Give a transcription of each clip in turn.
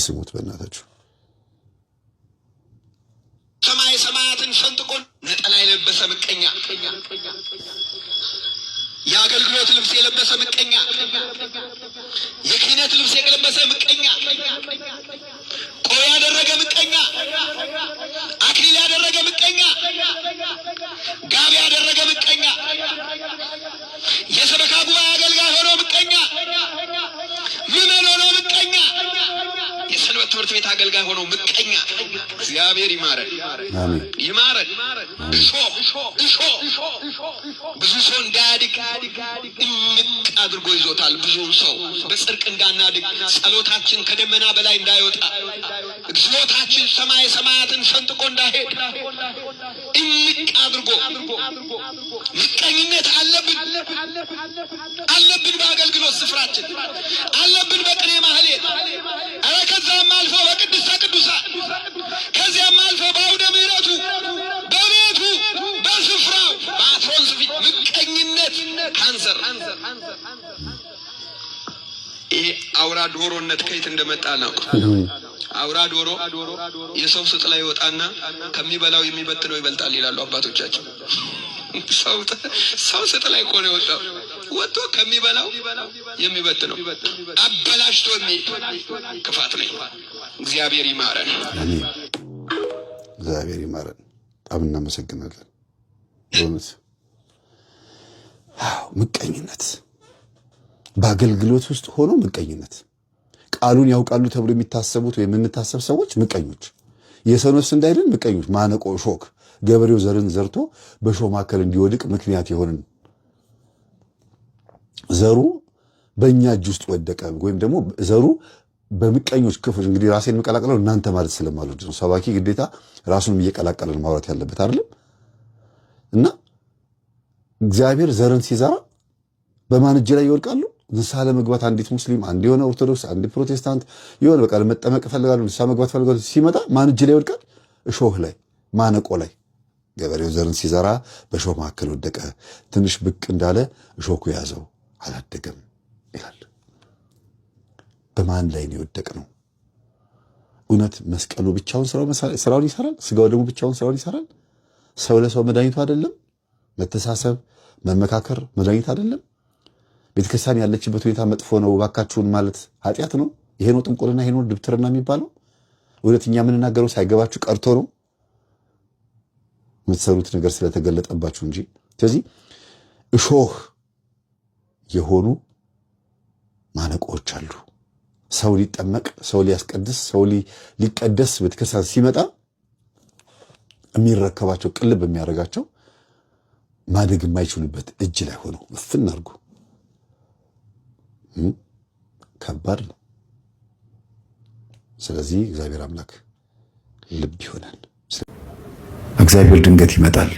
ስሙት በእናታችሁ። ሰማይ ሰማያትን ሰንጥቆ ነጠላ የለበሰ ምቀኛ፣ የአገልግሎት ልብስ የለበሰ ምቀኛ፣ የክህነት ልብስ የለበሰ ምቀኛ፣ ቆብ ያደረገ ምቀኛ፣ አክሊል ያደረገ ምቀኛ፣ ጋቢ ያደረገ ምቀኛ፣ የሰበካ ጉባኤ አገልጋይ ሆኖ ምቀኛ፣ ምዕመን ሆኖ ምቀኛ፣ የሰንበት ትምህርት ቤት አገልጋይ ሆኖ ምቀኛ። እግዚአብሔር ይማረን ይማረን። ብዙ ሰው እንዳያድግ እምቅ አድርጎ ይዞታል። ብዙ ሰው በጽድቅ እንዳናድግ፣ ጸሎታችን ከደመና በላይ እንዳይወጣ፣ እግዚኦታችን ሰማይ ሰማያትን ሰንጥቆ እንዳይሄድ እምቅ አድርጎ ምቀኝነት አለብን አለብን። በአገልግሎት ስፍራችን አለብን፣ በቅኔ ማህሌት፣ ኧረ ከዛም አልፎ በቅድስተ ቅዱሳን፣ ከዚያም አልፎ በአውደ ምሕረቱ፣ በቤቱ፣ በስፍራው፣ በአትሮንስ ፊት ምቀኝነት ካንሰር። ይሄ አውራ ዶሮነት ከየት እንደመጣ ነው። አውራ ዶሮ የሰው ስጥ ላይ ይወጣና ከሚበላው የሚበትነው ይበልጣል ይላሉ አባቶቻችን። ሰው ስጥ ላይ እኮ ነው የወጣው፣ ወጥቶ ከሚበላው የሚበትነው አበላሽቶ ክፋት ነው። እግዚአብሔር ይማረን፣ እግዚአብሔር ይማረን። በጣም እናመሰግናለን በእውነት። ምቀኝነት በአገልግሎት ውስጥ ሆኖ ምቀኝነት፣ ቃሉን ያውቃሉ ተብሎ የሚታሰቡት ወይም የምንታሰብ ሰዎች ምቀኞች፣ የሰው ነፍስ እንዳይድን ምቀኞች፣ ማነቆ ሾክ፣ ገበሬው ዘርን ዘርቶ በሾህ መካከል እንዲወድቅ ምክንያት የሆንን ዘሩ በእኛ እጅ ውስጥ ወደቀ፣ ወይም ደግሞ ዘሩ በምቀኞች ክፍል። እንግዲህ ራሴን መቀላቀለው እናንተ ማለት ስለማልወድ ነው። ሰባኪ ግዴታ ራሱንም እየቀላቀለን ማውራት ያለበት አይደለም። እና እግዚአብሔር ዘርን ሲዘራ በማን እጅ ላይ ይወድቃሉ? ንስሐ ለመግባት አንዲት ሙስሊም፣ አንድ የሆነ ኦርቶዶክስ፣ አንድ ፕሮቴስታንት የሆነ በቃ ለመጠመቅ ፈልጋሉ፣ ንስሐ መግባት ፈልጋሉ፣ ሲመጣ ማን እጅ ላይ ይወድቃል? እሾህ ላይ፣ ማነቆ ላይ። ገበሬው ዘርን ሲዘራ በእሾህ መካከል ወደቀ፣ ትንሽ ብቅ እንዳለ እሾኩ ያዘው፣ አላደገም ይላል። በማን ላይ ነው የወደቅነው? እውነት መስቀሉ ብቻውን ስራውን ይሰራል? ስጋው ደግሞ ብቻውን ስራውን ይሰራል? ሰው ለሰው መድኃኒቱ አይደለም? መተሳሰብ፣ መመካከር መድኃኒት አይደለም? ቤተክርስቲያን ያለችበት ሁኔታ መጥፎ ነው እባካችሁን ማለት ኃጢአት ነው? ይሄ ነው ጥንቆልና፣ ይሄ ነው ድብትርና የሚባለው? እውነተኛ የምንናገረው ሳይገባችሁ ቀርቶ ነው የምትሰሩት ነገር ስለተገለጠባችሁ እንጂ። ስለዚህ እሾህ የሆኑ ማነቆዎች አሉ። ሰው ሊጠመቅ፣ ሰው ሊያስቀድስ፣ ሰው ሊቀደስ ቤተክርስቲያን ሲመጣ የሚረከባቸው ቅልብ የሚያደርጋቸው ማደግ የማይችሉበት እጅ ላይ ሆነው እፍን አድርጎ ከባድ ነው። ስለዚህ እግዚአብሔር አምላክ ልብ ይሆናል። እግዚአብሔር ድንገት ይመጣል፣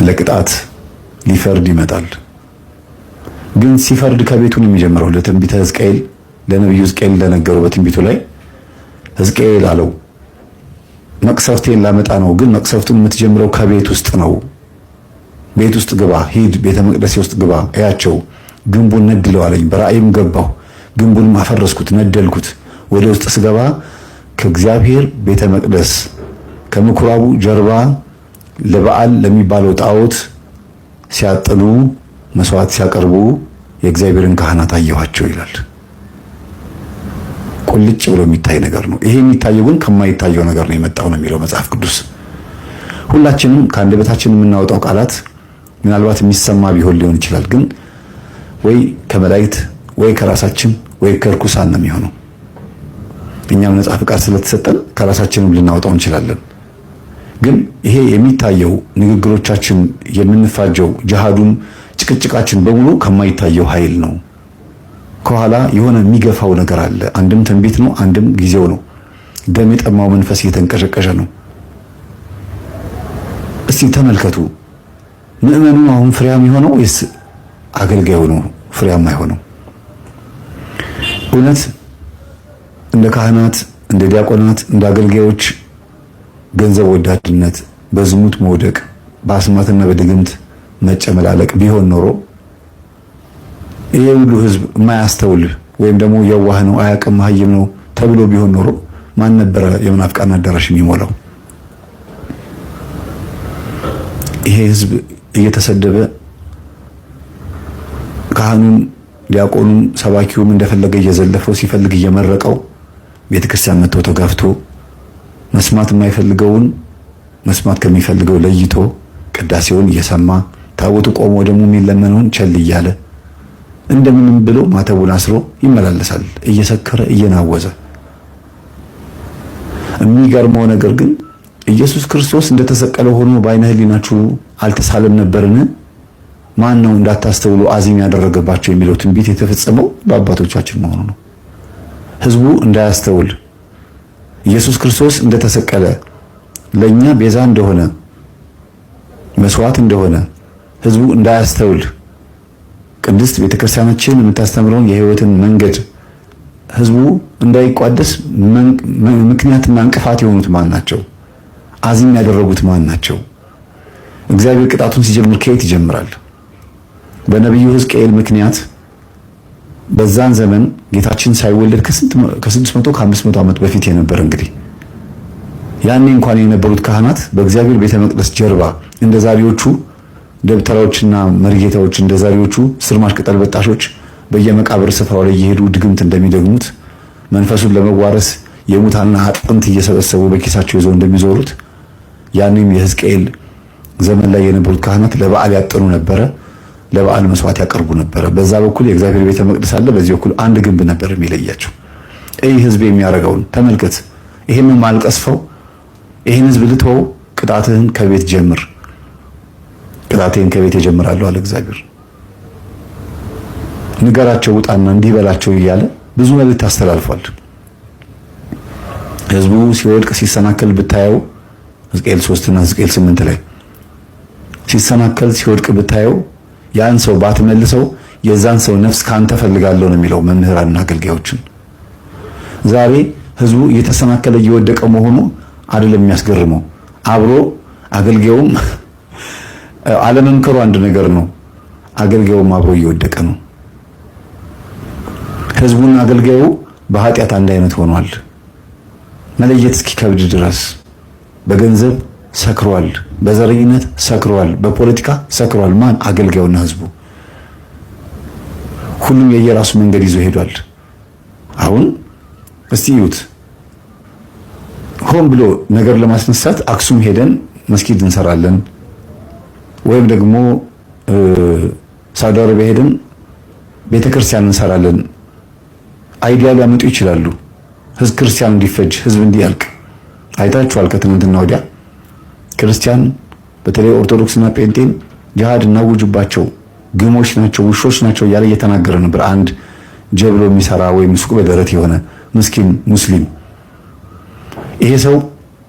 ለቅጣት ሊፈርድ ይመጣል። ግን ሲፈርድ ከቤቱ ነው የሚጀምረው። ለትንቢተ ሕዝቅኤል ለነብዩ ሕዝቅኤል ለነገረው በትንቢቱ ላይ ሕዝቅኤል አለው መቅሰፍቴን ላመጣ ነው፣ ግን መቅሰፍቱን የምትጀምረው ከቤት ውስጥ ነው። ቤት ውስጥ ግባ፣ ሂድ ቤተ መቅደሴ ውስጥ ግባ፣ እያቸው ግንቡን ነድለው አለኝ። በራእይም ገባሁ፣ ግንቡንም አፈረስኩት፣ ነደልኩት። ወደ ውስጥ ስገባ ከእግዚአብሔር ቤተ መቅደስ ከምኩራቡ ጀርባ ለበዓል ለሚባለው ጣዖት ሲያጥኑ መስዋዕት ሲያቀርቡ የእግዚአብሔርን ካህናት አየኋቸው ይላል። ቁልጭ ብሎ የሚታይ ነገር ነው። ይሄ የሚታየው ግን ከማይታየው ነገር ነው የመጣው ነው የሚለው መጽሐፍ ቅዱስ። ሁላችንም ከአንደበታችን የምናወጣው ቃላት ምናልባት የሚሰማ ሊሆን ይችላል፣ ግን ወይ ከመላእክት ወይ ከራሳችን ወይ ከርኩሳን ነው የሚሆነው። እኛም ነጻ ፍቃድ ስለተሰጠን ከራሳችንም ልናወጣው እንችላለን። ግን ይሄ የሚታየው ንግግሮቻችን፣ የምንፋጀው ጅሃዱም ጭቅጭቃችን በሙሉ ከማይታየው ኃይል ነው። ከኋላ የሆነ የሚገፋው ነገር አለ። አንድም ትንቢት ነው፣ አንድም ጊዜው ነው። ደም የጠማው መንፈስ እየተንቀሸቀሸ ነው። እስቲ ተመልከቱ። ምእመኑ አሁን ፍሬያም የሆነው ወይስ አገልጋዩ ነው ፍሬያም የሆነው? እውነት እንደ ካህናት፣ እንደ ዲያቆናት፣ እንደ አገልጋዮች ገንዘብ ወዳድነት፣ በዝሙት መውደቅ፣ በአስማትና በድግምት መጨመላለቅ ቢሆን ኖሮ ይሄ ሁሉ ህዝብ የማያስተውል ወይም ደግሞ የዋህ ነው፣ አያውቅም፣ መሀይም ነው ተብሎ ቢሆን ኖሮ ማን ነበረ የመናፍቃን አዳራሽ የሚሞላው? ይሄ ህዝብ እየተሰደበ ካህኑም ዲያቆኑም ሰባኪውም እንደፈለገ እየዘለፈው ሲፈልግ እየመረቀው ቤተክርስቲያን መጥቶ ተጋፍቶ መስማት የማይፈልገውን መስማት ከሚፈልገው ለይቶ ቅዳሴውን እየሰማ ታቦቱ ቆሞ ደግሞ የሚለመነውን ቸል እያለ እንደምንም ብሎ ማተቡን አስሮ ይመላለሳል እየሰከረ እየናወዘ። የሚገርመው ነገር ግን ኢየሱስ ክርስቶስ እንደተሰቀለ ሆኖ በዓይነ ሕሊናችሁ አልተሳለም ነበርን? ማን ነው እንዳታስተውሉ አዚም ያደረገባቸው የሚለው ትንቢት የተፈጸመው በአባቶቻችን መሆኑ ነው። ህዝቡ እንዳያስተውል ኢየሱስ ክርስቶስ እንደተሰቀለ ለኛ ቤዛ እንደሆነ መስዋዕት እንደሆነ ህዝቡ እንዳያስተውል ቅድስት ቤተክርስቲያናችን የምታስተምረውን የህይወትን መንገድ ህዝቡ እንዳይቋደስ ምክንያትና እንቅፋት የሆኑት ማን ናቸው? አዚም ያደረጉት ማን ናቸው? እግዚአብሔር ቅጣቱን ሲጀምር ከየት ይጀምራል? በነቢዩ ሕዝቅኤል ምክንያት በዛን ዘመን ጌታችን ሳይወለድ ከ600 ከ500 ዓመት በፊት የነበረ እንግዲህ ያኔ እንኳን የነበሩት ካህናት በእግዚአብሔር ቤተ መቅደስ ጀርባ እንደ ዛሬዎቹ ደብተራዎችና መርጌታዎች እንደ ዛሬዎቹ ስርማሽ ቅጠል በጣሾች በየመቃብር ስፍራው ላይ እየሄዱ ድግምት እንደሚደግሙት መንፈሱን ለመዋረስ የሙታንን አጥንት እየሰበሰቡ በኪሳቸው ይዘው እንደሚዞሩት ያኔም የሕዝቅኤል ዘመን ላይ የነበሩት ካህናት ለበዓል ያጠኑ ነበረ። ለበዓል መስዋዕት ያቀርቡ ነበረ። በዛ በኩል የእግዚአብሔር ቤተ መቅደስ አለ፣ በዚህ በኩል አንድ ግንብ ነበር የሚለያቸው። ይህ ህዝብ የሚያደርገውን ተመልከት። ይሄንን ማልቀስፈው ይሄን ህዝብ ልተው፣ ቅጣትህን ከቤት ጀምር፣ ቅጣቴን ከቤት እጀምራለሁ አለ እግዚአብሔር። ንገራቸው ውጣና እንዲህ በላቸው እያለ ብዙ መልእክት አስተላልፏል። ህዝቡ ሲወድቅ ሲሰናከል ብታየው ሕዝቅኤል 3 እና ሕዝቅኤል 8 ላይ ሲሰናከል ሲወድቅ ብታየው ያን ሰው ባትመልሰው የዛን ሰው ነፍስ ካንተ ፈልጋለሁ ነው የሚለው መምህራንና አገልጋዮችን። ዛሬ ህዝቡ እየተሰናከለ እየወደቀ መሆኑ አይደለም የሚያስገርመው፣ አብሮ አገልጋዩም አለመምከሩ አንድ ነገር ነው፣ አገልጋዩም አብሮ እየወደቀ ነው። ህዝቡና አገልጋዩ በኃጢአት አንድ አይነት ሆኗል። መለየት እስኪከብድ ድረስ በገንዘብ ሰክሯል፣ በዘረኝነት ሰክሯል፣ በፖለቲካ ሰክሯል። ማን? አገልጋዩና ህዝቡ። ሁሉም የየራሱ መንገድ ይዞ ሄዷል። አሁን እስቲ ይዩት፣ ሆን ብሎ ነገር ለማስነሳት አክሱም ሄደን መስጊድ እንሰራለን፣ ወይም ደግሞ ሳውዲ አረቢያ ሄደን ቤተክርስቲያን እንሰራለን። አይዲያ ሊያመጡ ይችላሉ። ህዝብ ክርስቲያን እንዲፈጅ፣ ህዝብ እንዲያልቅ አይታችኋል። ከትናንትና ወዲያ ክርስቲያን በተለይ ኦርቶዶክስና ጴንጤን ጂሃድ እናውጅባቸው፣ ግሞች ናቸው፣ ውሾች ናቸው እያለ እየተናገረ ነበር። አንድ ጀብሎ የሚሰራ ወይም ሱቅ በደረት የሆነ ምስኪን ሙስሊም። ይሄ ሰው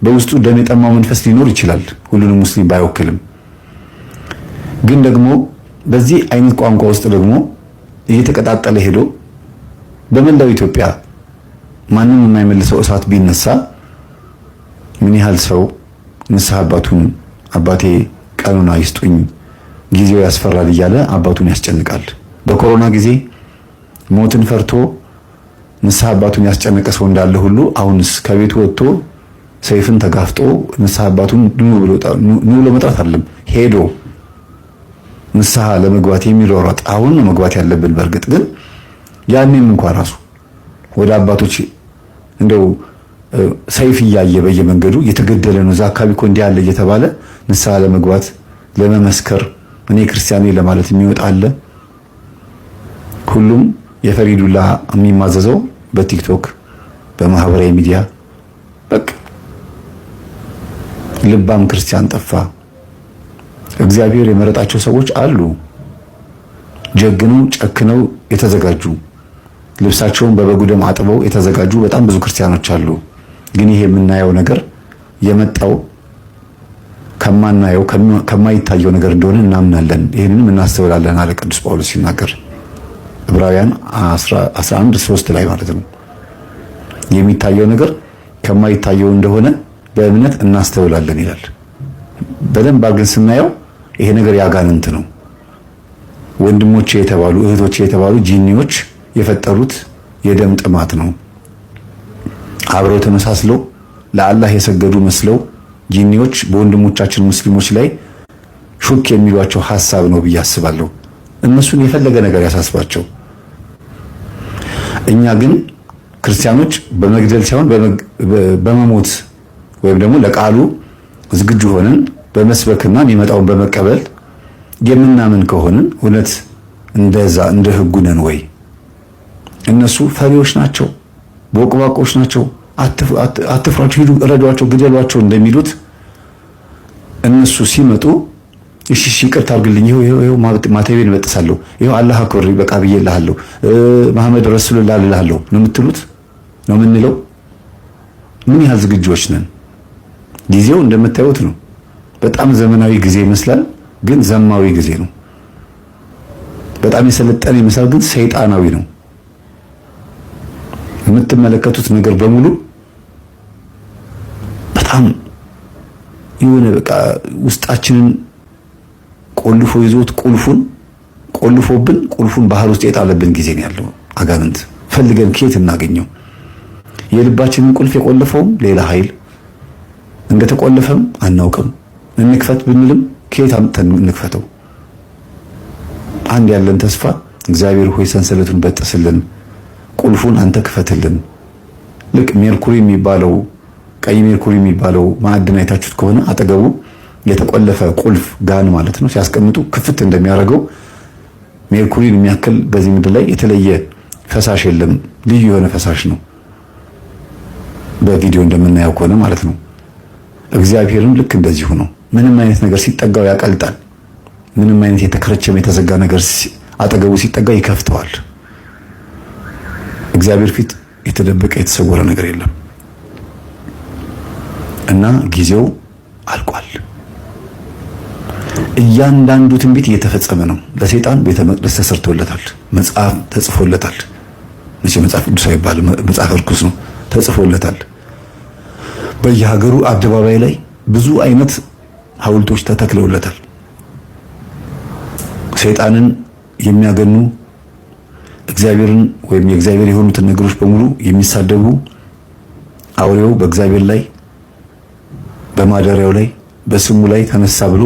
በውስጡ ደም የጠማው መንፈስ ሊኖር ይችላል፣ ሁሉንም ሙስሊም ባይወክልም። ግን ደግሞ በዚህ አይነት ቋንቋ ውስጥ ደግሞ እየተቀጣጠለ ሄዶ በመላው ኢትዮጵያ ማንም የማይመልሰው እሳት ቢነሳ ምን ያህል ሰው ንስሐ አባቱን አባቴ ቀኑን አይስጡኝ ጊዜው ያስፈራል እያለ አባቱን ያስጨንቃል። በኮሮና ጊዜ ሞትን ፈርቶ ንስሐ አባቱን ያስጨነቀ ሰው እንዳለ ሁሉ አሁንስ ከቤቱ ወጥቶ ሰይፍን ተጋፍጦ ንስሐ አባቱን ኑ ብሎ መጥራት አይደለም ሄዶ ንስሐ ለመግባት የሚሯሯጥ አሁን ነው መግባት ያለብን። በእርግጥ ግን ያኔም እንኳን ራሱ ወደ አባቶች እንደው ሰይፍ እያየ በየመንገዱ እየተገደለ ነው፣ እዛ አካባቢ እኮ እንዲህ አለ እየተባለ ንስሐ ለመግባት ለመመስከር እኔ ክርስቲያኔ ለማለት የሚወጣ አለ። ሁሉም የፈሪዱላ የሚማዘዘው በቲክቶክ በማህበራዊ ሚዲያ በቃ ልባም ክርስቲያን ጠፋ። እግዚአብሔር የመረጣቸው ሰዎች አሉ፣ ጀግነው ጨክነው የተዘጋጁ ልብሳቸውን በበጉ ደም አጥበው የተዘጋጁ በጣም ብዙ ክርስቲያኖች አሉ። ግን ይሄ የምናየው ነገር የመጣው ከማናየው ከማይታየው ነገር እንደሆነ እናምናለን፣ ይሄንንም እናስተውላለን አለ ቅዱስ ጳውሎስ ሲናገር ዕብራውያን 11:3 ላይ ማለት ነው። የሚታየው ነገር ከማይታየው እንደሆነ በእምነት እናስተውላለን ይላል። በደንብ አድርገን ስናየው ይሄ ነገር ያጋንንት ነው። ወንድሞቼ የተባሉ እህቶቼ የተባሉ ጂኒዎች የፈጠሩት የደም ጥማት ነው። አብረው ተመሳስለው ለአላህ የሰገዱ መስለው ጂኒዎች በወንድሞቻችን ሙስሊሞች ላይ ሹክ የሚሏቸው ሐሳብ ነው ብዬ አስባለሁ። እነሱን የፈለገ ነገር ያሳስባቸው። እኛ ግን ክርስቲያኖች በመግደል ሳይሆን በመሞት ወይም ደግሞ ለቃሉ ዝግጁ ሆነን በመስበክና የሚመጣውን በመቀበል የምናምን ከሆንን እውነት እንደዛ እንደ ህጉ ነን ወይ? እነሱ ፈሪዎች ናቸው፣ ቦቅባቆች ናቸው። አትፍሯቸው፣ ሂዱ፣ እረዷቸው፣ ግደሏቸው እንደሚሉት እነሱ ሲመጡ እሺ ይቅርታ አድርግልኝ፣ ይኸው ማተቤን እበጥሳለሁ፣ ይኸው አላህ አክበር በቃ ብዬልሃለሁ፣ መሐመድ ረሱሉላህ እልሃለሁ ነው የምትሉት ነው የምንለው? ምን ያህል ዝግጁዎች ነን? ጊዜው እንደምታዩት ነው። በጣም ዘመናዊ ጊዜ ይመስላል፣ ግን ዘማዊ ጊዜ ነው። በጣም የሰለጠነ ይመስላል፣ ግን ሰይጣናዊ ነው። የምትመለከቱት ነገር በሙሉ በጣም የሆነ በቃ ውስጣችንን ቆልፎ ይዞት ቆልፎብን ቁልፉን ባህር ውስጥ የጣለብን ጊዜ ነው ያለው። አጋንንት ፈልገን ከየት እናገኘው? የልባችንን ቁልፍ የቆለፈውም ሌላ ኃይል እንደተቆለፈም አናውቅም። እንክፈት ብንልም ከየት አምጥተን እንክፈተው? አንድ ያለን ተስፋ እግዚአብሔር ሆይ ሰንሰለቱን በጥስልን፣ ቁልፉን አንተ ክፈትልን። ልክ ሜርኩሪ የሚባለው ቀይ ሜርኩሪ የሚባለው ማዕድን አይታችሁት ከሆነ አጠገቡ የተቆለፈ ቁልፍ ጋን ማለት ነው ሲያስቀምጡ ክፍት እንደሚያደርገው ሜርኩሪን የሚያክል በዚህ ምድር ላይ የተለየ ፈሳሽ የለም። ልዩ የሆነ ፈሳሽ ነው፣ በቪዲዮ እንደምናየው ከሆነ ማለት ነው። እግዚአብሔርም ልክ እንደዚሁ ነው። ምንም አይነት ነገር ሲጠጋው ያቀልጣል። ምንም አይነት የተከረቸመ የተዘጋ ነገር አጠገቡ ሲጠጋ ይከፍተዋል። እግዚአብሔር ፊት የተደበቀ የተሰወረ ነገር የለም እና ጊዜው አልቋል። እያንዳንዱ ትንቢት እየተፈጸመ ነው። ለሰይጣን ቤተ መቅደስ ተሰርቶለታል፣ መጽሐፍ ተጽፎለታል። መጽሐፍ ቅዱስ አይባልም፣ መጽሐፍ ርኩስ ነው። ተጽፎለታል። በየሀገሩ አደባባይ ላይ ብዙ አይነት ሐውልቶች ተተክለውለታል። ሰይጣንን የሚያገኑ እግዚአብሔርን ወይም የእግዚአብሔር የሆኑትን ነገሮች በሙሉ የሚሳደቡ አውሬው በእግዚአብሔር ላይ በማደሪያው ላይ በስሙ ላይ ተነሳ ብሎ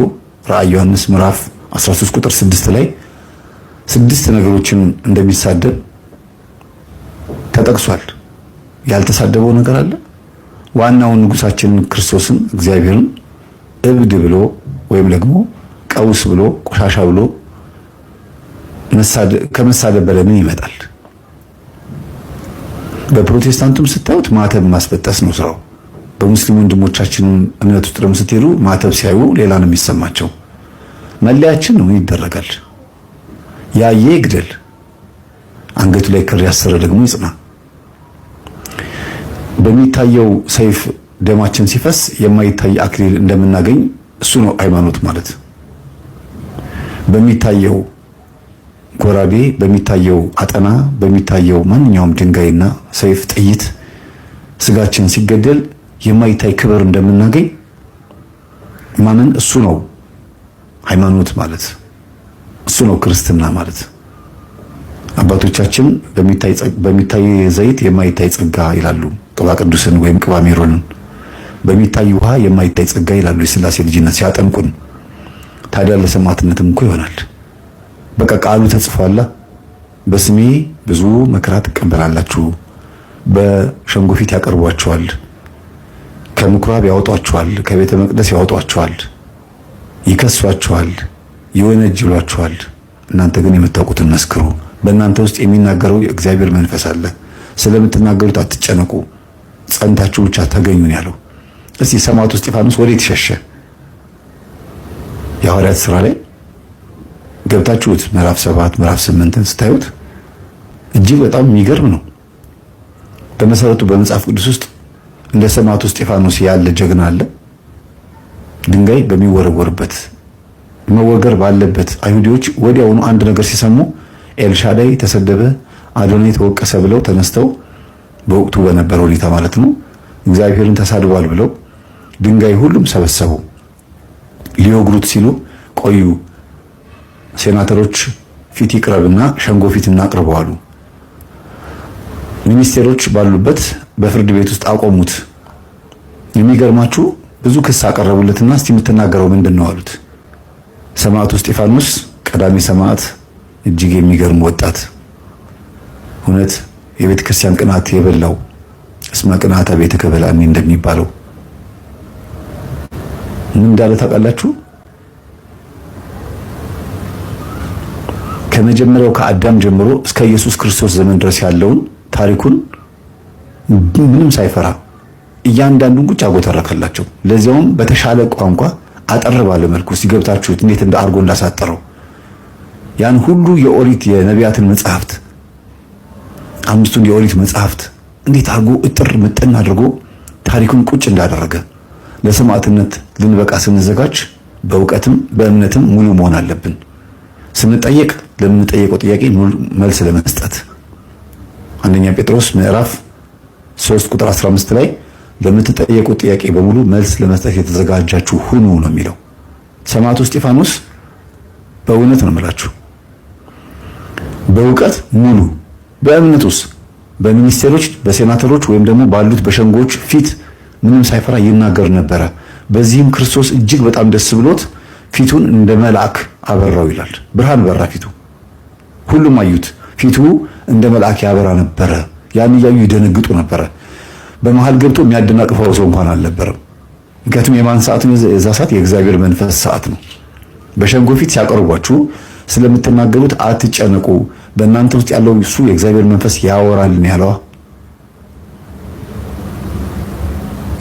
ራዕይ ዮሐንስ ምዕራፍ 13 ቁጥር 6 ላይ 6 ነገሮችን እንደሚሳደብ ተጠቅሷል። ያልተሳደበው ነገር አለ? ዋናውን ንጉሳችንን ክርስቶስን እግዚአብሔርን እብድ ብሎ ወይም ደግሞ ቀውስ ብሎ ቆሻሻ ብሎ ከመሳደብ በላይ ምን ይመጣል? በፕሮቴስታንቱም ስታዩት ማተብ ማስበጠስ ነው ስራው። በሙስሊም ወንድሞቻችን እምነት ውስጥ ደግሞ ስትሄዱ ማተብ ሲያዩ ሌላ ነው የሚሰማቸው። መለያችን ነው ይደረጋል። ያየ ይግደል፣ አንገቱ ላይ ክር ያሰረ ደግሞ ይጽና። በሚታየው ሰይፍ ደማችን ሲፈስ የማይታይ አክሊል እንደምናገኝ እሱ ነው ሃይማኖት ማለት። በሚታየው ጎራዴ፣ በሚታየው አጠና፣ በሚታየው ማንኛውም ድንጋይና ሰይፍ፣ ጥይት ስጋችን ሲገደል የማይታይ ክብር እንደምናገኝ ማመን እሱ ነው ሃይማኖት ማለት። እሱ ነው ክርስትና ማለት። አባቶቻችን በሚታይ ዘይት የማይታይ ጸጋ ይላሉ። ቅባ ቅዱስን ወይም ቅባ ሜሮንን በሚታይ ውሃ የማይታይ ጸጋ ይላሉ። የሥላሴ ልጅነት ሲያጠምቁን ታዲያ ለሰማዕትነትም እኮ ይሆናል። በቃ ቃሉ ተጽፏል። በስሜ ብዙ መከራ ትቀበላላችሁ፣ በሸንጎ ፊት ያቀርቧችኋል፣ ከምኩራብ ያወጧችኋል፣ ከቤተ መቅደስ ያወጧችኋል፣ ይከሷችኋል፣ ይወነጅሏችኋል። እናንተ ግን የምታውቁትን መስክሩ። በእናንተ ውስጥ የሚናገረው የእግዚአብሔር መንፈስ አለ። ስለምትናገሩት አትጨነቁ፣ ጸንታችሁ ብቻ ተገኙን ያለው። እስቲ ሰማዕቱ እስጢፋኖስ ወዴት ሸሸ? የሐዋርያት ሥራ ላይ ገብታችሁት ምዕራፍ 7 ምዕራፍ 8 ስታዩት እጅግ በጣም የሚገርም ነው። በመሰረቱ በመጽሐፍ ቅዱስ ውስጥ እንደ ሰማዕቱ እስጢፋኖስ ያለ ጀግና አለ? ድንጋይ በሚወረወርበት መወገር ባለበት አይሁዲዎች ወዲያውኑ አንድ ነገር ሲሰሙ ኤልሻዳይ ተሰደበ፣ አዶናይ ተወቀሰ ብለው ተነስተው በወቅቱ በነበረው ሁኔታ ማለት ነው እግዚአብሔርን ተሳድቧል ብለው ድንጋይ ሁሉም ሰበሰቡ። ሊወግሩት ሲሉ ቆዩ፣ ሴናተሮች ፊት ይቅረብና ሸንጎ ፊት እናቅርበው አሉ። ሚኒስቴሮች ባሉበት በፍርድ ቤት ውስጥ አቆሙት። የሚገርማችሁ ብዙ ክስ አቀረቡለትና እስቲ የምትናገረው ምንድነው አሉት። ሰማዕቱ እስጢፋኖስ ቀዳሚ ሰማዕት፣ እጅግ የሚገርም ወጣት፣ እውነት የቤተ ክርስቲያን ቅናት የበላው እስመ ቅንዓተ ቤትከ በልዐኒ እንደሚባለው ምን እንዳለ ታውቃላችሁ? ከመጀመሪያው ከአዳም ጀምሮ እስከ ኢየሱስ ክርስቶስ ዘመን ድረስ ያለውን ታሪኩን ምንም ሳይፈራ እያንዳንዱን ቁጭ አጎተረከላቸው። ለዚያውም በተሻለ ቋንቋ አጠር ባለ መልኩ ሲገብታችሁት እንዴት አድርጎ እንዳሳጠረው ያን ሁሉ የኦሪት የነቢያትን መጽሐፍት አምስቱን የኦሪት መጽሐፍት እንዴት አድርጎ እጥር ምጥን አድርጎ ታሪኩን ቁጭ እንዳደረገ ለሰማዕትነት ልንበቃ ስንዘጋጅ በእውቀትም በእምነትም ሙሉ መሆን አለብን። ስንጠየቅ ለምንጠየቀው ጥያቄ መልስ ለመስጠት አንደኛ ጴጥሮስ ምዕራፍ 3 ቁጥር 15 ላይ ለምትጠየቁት ጥያቄ በሙሉ መልስ ለመስጠት የተዘጋጃችሁ ሁኑ ነው የሚለው። ሰማዕቱ እስጢፋኖስ በእውነት ነው የምላችሁ፣ በእውቀት ሙሉ፣ በእምነቱስ በሚኒስቴሮች በሴናተሮች ወይም ደግሞ ባሉት በሸንጎች ፊት ምንም ሳይፈራ ይናገር ነበረ። በዚህም ክርስቶስ እጅግ በጣም ደስ ብሎት ፊቱን እንደ መልአክ አበራው ይላል። ብርሃን በራ ፊቱ፣ ሁሉም አዩት። ፊቱ እንደ መልአክ ያበራ ነበረ። ያን እያዩ ይደነግጡ ነበረ። በመሃል ገብቶ የሚያደናቅፈው ሰው እንኳን አልነበረም። ምክንያቱም የማን ሰዓት ነው? የዛ ሰዓት የእግዚአብሔር መንፈስ ሰዓት ነው። በሸንጎ ፊት ሲያቀርቧችሁ ስለምትናገሩት አትጨነቁ፣ በእናንተ ውስጥ ያለው እሱ የእግዚአብሔር መንፈስ ያወራል ነው ያለው።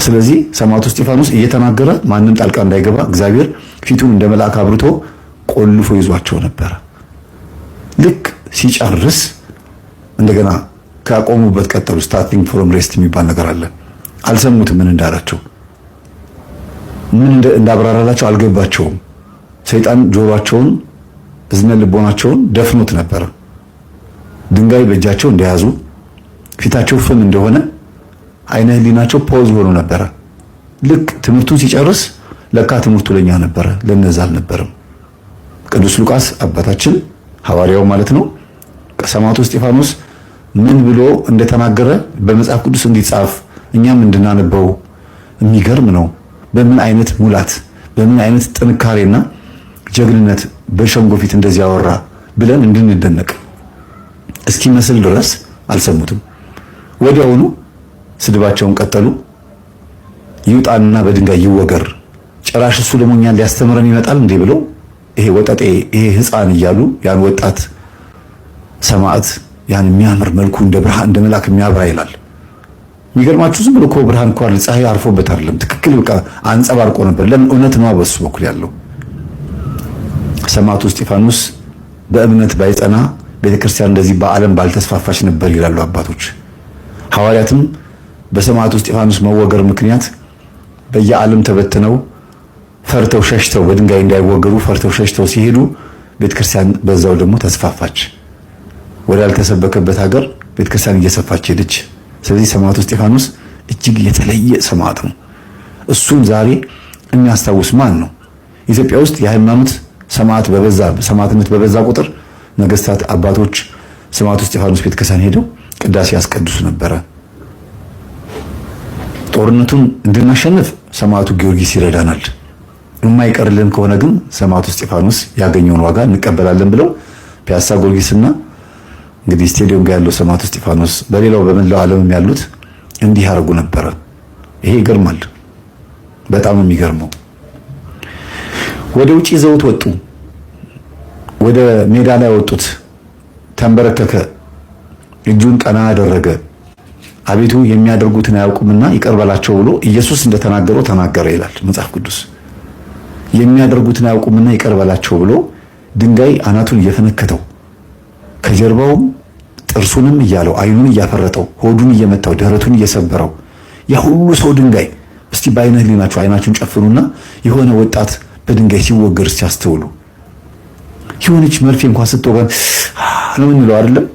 ስለዚህ ሰማዕቱ እስጢፋኖስ እየተናገረ ማንም ጣልቃ እንዳይገባ እግዚአብሔር ፊቱን እንደ መልአክ አብርቶ ቆልፎ ይዟቸው ነበረ። ልክ ሲጨርስ እንደገና ካቆሙበት ቀጠሉ። ስታርቲንግ ፍሮም ሬስት የሚባል ነገር አለ። አልሰሙትም ምን እንዳላቸው፣ ምን እንዳብራራላቸው አልገባቸውም። ሰይጣን ጆሮአቸውን እዝነ ልቦናቸውን ደፍኖት ነበረ። ድንጋይ በእጃቸው እንደያዙ ፊታቸው ፍም እንደሆነ አይነ ህሊናቸው ፖዝ ሆኖ ነበረ። ልክ ትምህርቱን ሲጨርስ ለካ ትምህርቱ ለኛ ነበረ፣ ለነዛ አልነበረም። ቅዱስ ሉቃስ አባታችን ሐዋርያው ማለት ነው ሰማዕቱ እስጢፋኖስ ምን ብሎ እንደተናገረ በመጽሐፍ ቅዱስ እንዲጻፍ እኛም እንድናነበው የሚገርም ነው። በምን አይነት ሙላት በምን አይነት ጥንካሬና ጀግንነት በሸንጎ ፊት እንደዚህ ያወራ ብለን እንድንደነቅ እስኪመስል ድረስ አልሰሙትም። ወዲያውኑ ስድባቸውን ቀጠሉ። ይውጣና በድንጋይ ይወገር፣ ጭራሽ እሱ ደግሞ እኛን ሊያስተምረን ይመጣል እንዴ ብለው ይሄ ወጣጤ ይሄ ሕፃን እያሉ ያን ወጣት ሰማዕት ያን የሚያምር መልኩ እንደ ብርሃን እንደ መልአክ የሚያበራ ይላል። የሚገርማችሁ ዝም ብሎ እኮ ብርሃን እኮ ፀሐይ አርፎበት አይደለም፣ ትክክል በቃ አንጸባርቆ ነበር። ለምን? እውነት ነው በሱ በኩል ያለው። ሰማዕቱ እስጢፋኖስ በእምነት ባይጸና ቤተክርስቲያን እንደዚህ በዓለም ባልተስፋፋች ነበር ይላሉ አባቶች። ሐዋርያትም በሰማዕቱ እስጢፋኖስ መወገር ምክንያት በየዓለም ተበትነው ፈርተው ሸሽተው በድንጋይ እንዳይወገሩ ፈርተው ሸሽተው ሲሄዱ ቤተክርስቲያን በዛው ደግሞ ተስፋፋች። ወዳልተሰበከበት ሀገር ቤተክርስቲያን እየሰፋች ሄደች። ስለዚህ ሰማዕቱ እስጢፋኖስ እጅግ የተለየ ሰማዕት ነው። እሱን ዛሬ የሚያስታውስ ማን ነው? ኢትዮጵያ ውስጥ የሃይማኖት ሰማዕትነት በበዛ ቁጥር ነገስታት አባቶች ሰማዕቱ እስጢፋኖስ ቤተክርስቲያን ሄደው ቅዳሴ ያስቀድሱ ነበረ። ጦርነቱን እንድናሸንፍ ሰማዕቱ ጊዮርጊስ ይረዳናል። የማይቀርልን ከሆነ ግን ሰማዕቱ እስጢፋኖስ ያገኘውን ዋጋ እንቀበላለን ብለው ፒያሳ ጊዮርጊስና እንግዲህ ስቴዲየም ጋር ያለው ሰማዕቱ እስጢፋኖስ በሌላው በመላው ዓለምም ያሉት እንዲህ ያደርጉ ነበረ። ይሄ ይገርማል። በጣም የሚገርመው ወደ ውጪ ይዘውት ወጡ። ወደ ሜዳ ላይ ወጡት። ተንበረከከ፣ እጁን ቀና አደረገ። አቤቱ የሚያደርጉትን አያውቁምና ይቅር በላቸው ብሎ ኢየሱስ እንደተናገረው ተናገረ ይላል መጽሐፍ ቅዱስ። የሚያደርጉትን አያውቁምና ይቅር በላቸው ብሎ ድንጋይ አናቱን እየፈነከተው ከጀርባውም ጥርሱንም እያለው አይኑን እያፈረጠው ሆዱን እየመታው ደረቱን እየሰበረው ያ ሁሉ ሰው ድንጋይ። እስቲ በአይነ ህሊናችሁ አይናችሁን ጨፍኑና የሆነ ወጣት በድንጋይ ሲወገር ሲያስተውሉ የሆነች መርፌ እንኳን ስትወጋን ነው እንለው አይደለም?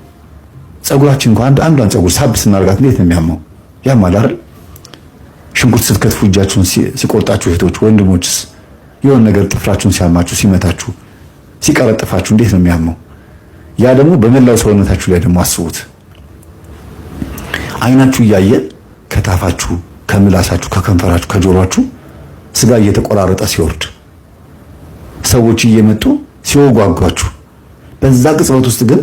ጸጉራችን እንኳን አንዷን ጸጉር ሳብ ስናርጋት እንዴት ነው የሚያማው? ያማል አይደል? ሽንኩርት ስትከትፉ እጃችሁን ሲቆርጣችሁ እህቶች ወንድሞችስ የሆነ ነገር ጥፍራችሁን ሲያማችሁ ሲመታችሁ ሲቀረጥፋችሁ እንዴት ነው የሚያማው? ያ ደግሞ በመላው ሰውነታችሁ ላይ ደግሞ አስቡት። አይናችሁ እያየ ከታፋችሁ፣ ከምላሳችሁ፣ ከከንፈራችሁ፣ ከጆሮአችሁ ስጋ እየተቆራረጠ ሲወርድ ሰዎች እየመጡ ሲወጓጓችሁ በዛ ቅጽበት ውስጥ ግን